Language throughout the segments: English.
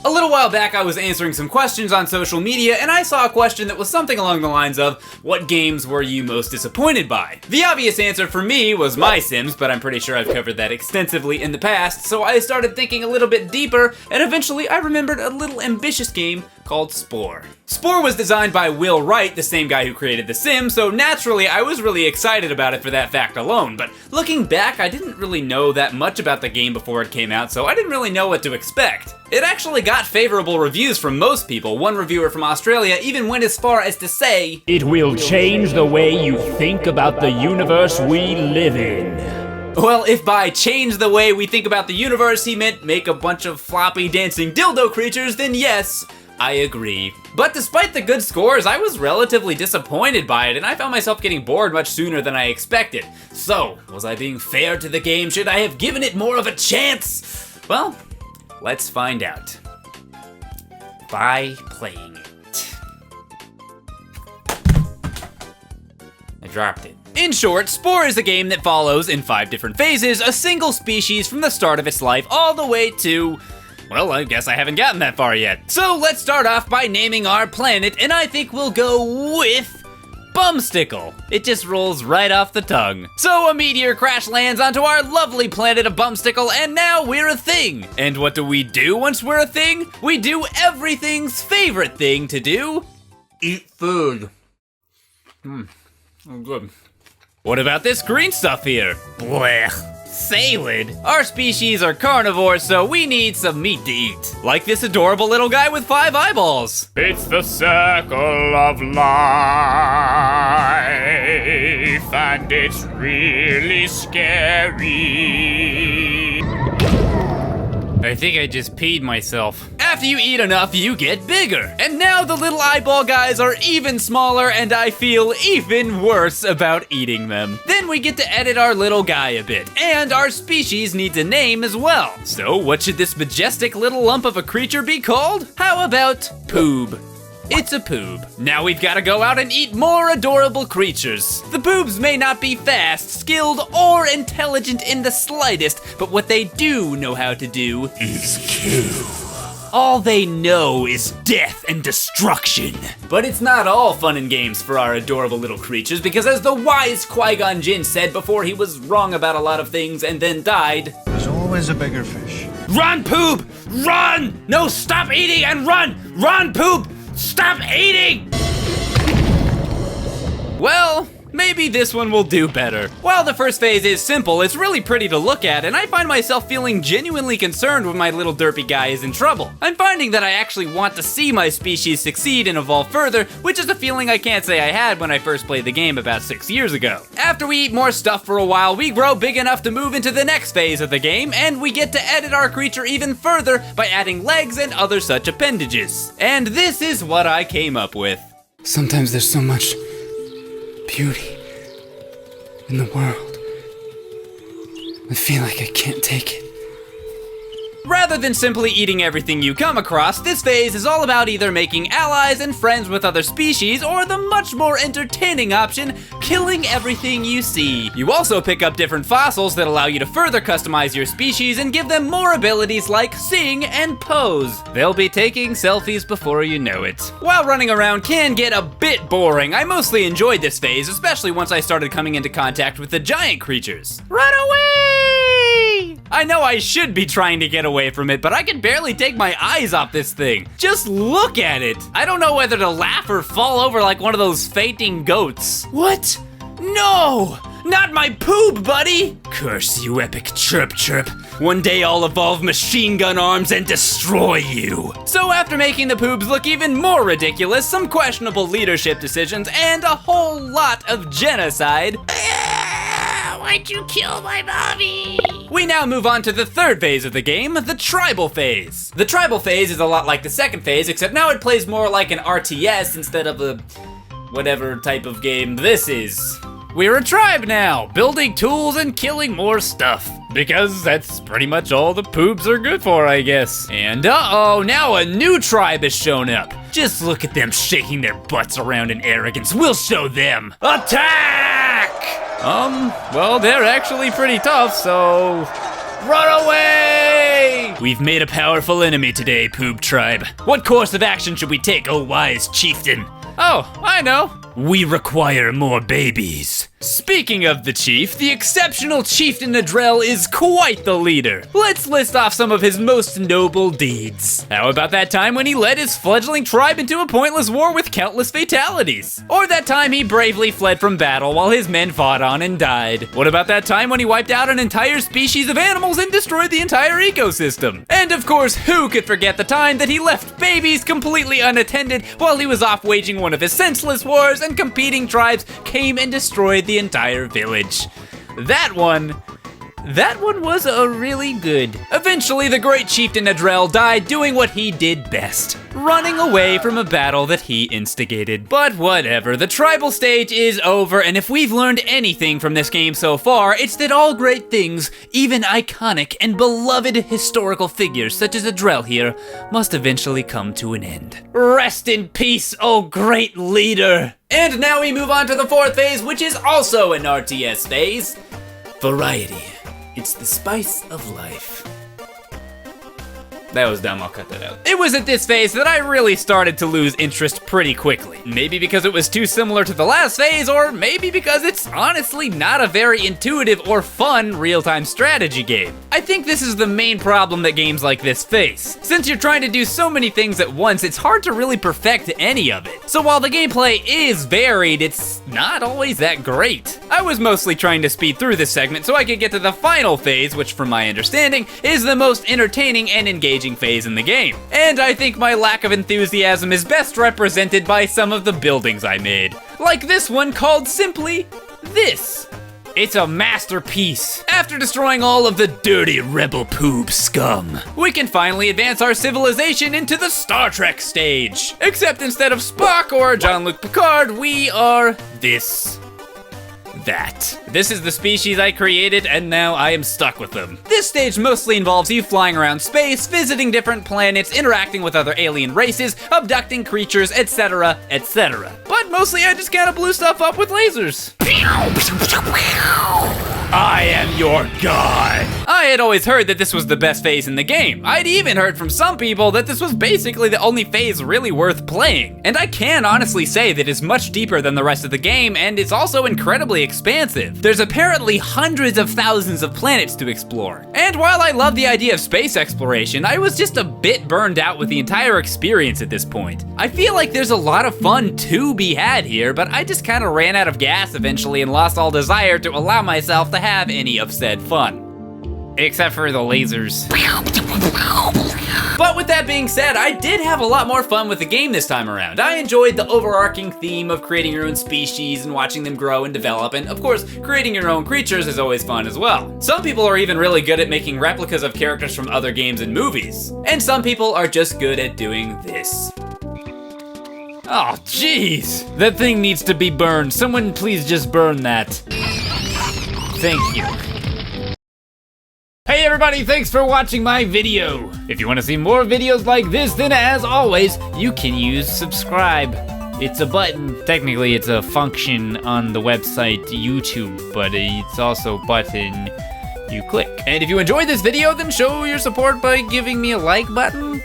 A little while back I was answering some questions on social media and I saw a question that was something along the lines of, what games were you most disappointed by? The obvious answer for me was My Sims, but I'm pretty sure I've covered that extensively in the past, so I started thinking a little bit deeper, and eventually I remembered a little ambitious game called Spore. Spore was designed by Will Wright, the same guy who created The Sims, so naturally I was really excited about it for that fact alone, but looking back I didn't really know that much about the game before it came out, so I didn't really know what to expect. It actually got favorable reviews from most people. One reviewer from Australia even went as far as to say, "It will change the way you think about the universe we live in." Well, if by change the way we think about the universe he meant make a bunch of floppy dancing dildo creatures, then yes, I agree. But despite the good scores, I was relatively disappointed by it, and I found myself getting bored much sooner than I expected. So, was I being fair to the game? Should I have given it more of a chance? Well, let's find out by playing it. I dropped it. In short, Spore is a game that follows, in 5 different phases, a single species from the start of its life all the way to... well, I guess I haven't gotten that far yet. So let's start off by naming our planet, and I think we'll go with... Bumstickle. It just rolls right off the tongue. So a meteor crash lands onto our lovely planet of Bumstickle, and now we're a thing. And what do we do once we're a thing? We do everything's favorite thing to do. Eat food. Oh, good. What about this green stuff here? Blech. Salad. Our species are carnivores, so we need some meat to eat. Like this adorable little guy with 5 eyeballs. It's the circle of life, and it's really scary. I think I just peed myself. After you eat enough, you get bigger. And now the little eyeball guys are even smaller, and I feel even worse about eating them. Then we get to edit our little guy a bit, and our species needs a name as well. So what should this majestic little lump of a creature be called? How about Poob? It's a poob. Now we've got to go out and eat more adorable creatures. The poobs may not be fast, skilled, or intelligent in the slightest, but what they do know how to do is kill. All they know is death and destruction. But it's not all fun and games for our adorable little creatures, because as the wise Qui-Gon Jinn said before he was wrong about a lot of things and then died, there's always a bigger fish. Run, Poob! Run! No, stop eating and run! Run, Poob! Stop eating! Well, maybe this one will do better. While the first phase is simple, it's really pretty to look at, and I find myself feeling genuinely concerned when my little derpy guy is in trouble. I'm finding that I actually want to see my species succeed and evolve further, which is a feeling I can't say I had when I first played the game about 6 years ago. After we eat more stuff for a while, we grow big enough to move into the next phase of the game, and we get to edit our creature even further by adding legs and other such appendages. And this is what I came up with. Sometimes there's so much beauty in the world. I feel like I can't take it. Rather than simply eating everything you come across, this phase is all about either making allies and friends with other species, or the much more entertaining option, killing everything you see. You also pick up different fossils that allow you to further customize your species and give them more abilities like sing and pose. They'll be taking selfies before you know it. While running around can get a bit boring, I mostly enjoyed this phase, especially once I started coming into contact with the giant creatures. Run away! I know I should be trying to get away from it, but I can barely take my eyes off this thing. Just look at it. I don't know whether to laugh or fall over like one of those fainting goats. What? No! Not my poob, buddy! Curse you, epic chirp chirp. One day I'll evolve machine gun arms and destroy you. So after making the poobs look even more ridiculous, some questionable leadership decisions, and a whole lot of genocide, why'd you kill my mommy? We now move on to the third phase of the game, the tribal phase. The tribal phase is a lot like the second phase, except now it plays more like an RTS instead of a whatever type of game this is. We're a tribe now, building tools and killing more stuff. Because that's pretty much all the poobs are good for, I guess. And uh-oh, now a new tribe has shown up. Just look at them shaking their butts around in arrogance. We'll show them. Attack! Well, they're actually pretty tough, so... run away! Yay! We've made a powerful enemy today, Poop Tribe. What course of action should we take, oh wise chieftain? Oh, I know. We require more babies. Speaking of the chief, the exceptional chieftain Adrel is quite the leader. Let's list off some of his most noble deeds. How about that time when he led his fledgling tribe into a pointless war with countless fatalities? Or that time he bravely fled from battle while his men fought on and died? What about that time when he wiped out an entire species of animals and destroyed the entire ecosystem? And of course, who could forget the time that he left babies completely unattended while he was off waging one of his senseless wars and competing tribes came and destroyed the entire village. That one was a really good. Eventually, the great chieftain Adrel died doing what he did best, running away from a battle that he instigated. But whatever, the tribal stage is over, and if we've learned anything from this game so far, it's that all great things, even iconic and beloved historical figures such as Adrel here, must eventually come to an end. Rest in peace, oh great leader! And now we move on to the fourth phase, which is also an RTS phase. Variety. It's the spice of life. That was dumb, I'll cut that out. It was at this phase that I really started to lose interest pretty quickly. Maybe because it was too similar to the last phase, or maybe because it's honestly not a very intuitive or fun real-time strategy game. I think this is the main problem that games like this face. Since you're trying to do so many things at once, it's hard to really perfect any of it. So while the gameplay is varied, it's not always that great. I was mostly trying to speed through this segment so I could get to the final phase, which from my understanding is the most entertaining and engaging phase in the game. And I think my lack of enthusiasm is best represented by some of the buildings I made. Like this one called simply this. It's a masterpiece. After destroying all of the dirty rebel poop scum, we can finally advance our civilization into the Star Trek stage. Except instead of Spock or Jean-Luc Picard, we are this. That. This is the species I created, and now I am stuck with them. This stage mostly involves you flying around space, visiting different planets, interacting with other alien races, abducting creatures, etc., etc. But mostly I just kind of blew stuff up with lasers. I am your god. I had always heard that this was the best phase in the game. I'd even heard from some people that this was basically the only phase really worth playing. And I can honestly say that it's much deeper than the rest of the game, and it's also incredibly expansive. There's apparently hundreds of thousands of planets to explore. And while I love the idea of space exploration, I was just a bit burned out with the entire experience at this point. I feel like there's a lot of fun to be had here, but I just kind of ran out of gas eventually and lost all desire to allow myself to have any of said fun. Except for the lasers. But with that being said, I did have a lot more fun with the game this time around. I enjoyed the overarching theme of creating your own species and watching them grow and develop, and of course, creating your own creatures is always fun as well. Some people are even really good at making replicas of characters from other games and movies. And some people are just good at doing this. Oh, jeez. That thing needs to be burned. Someone please just burn that. Thank you. Hey everybody, thanks for watching my video. If you want to see more videos like this, then as always, you can use subscribe. It's a button. Technically, it's a function on the website YouTube, but it's also a button you click. And if you enjoyed this video, then show your support by giving me a like button.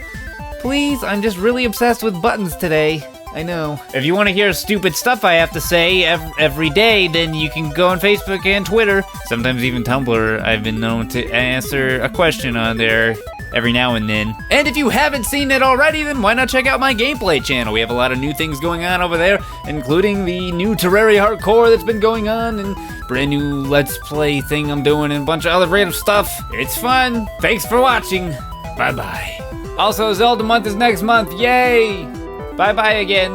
Please, I'm just really obsessed with buttons today. I know. If you want to hear stupid stuff I have to say every day, then you can go on Facebook and Twitter, sometimes even Tumblr. I've been known to answer a question on there every now and then. And if you haven't seen it already, then why not check out my gameplay channel? We have a lot of new things going on over there, including the new Terraria hardcore that's been going on, and brand new Let's Play thing I'm doing, and a bunch of other random stuff. It's fun. Thanks for watching. Bye-bye. Also, Zelda month is next month. Yay! Bye-bye again.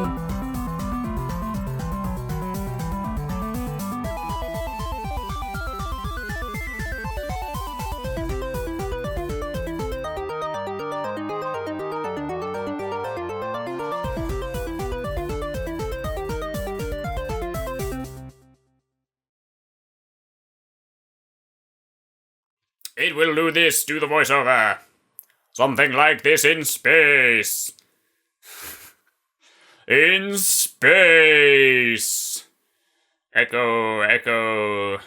It will do this, do the voiceover. Something like this in space. In space. Echo, echo.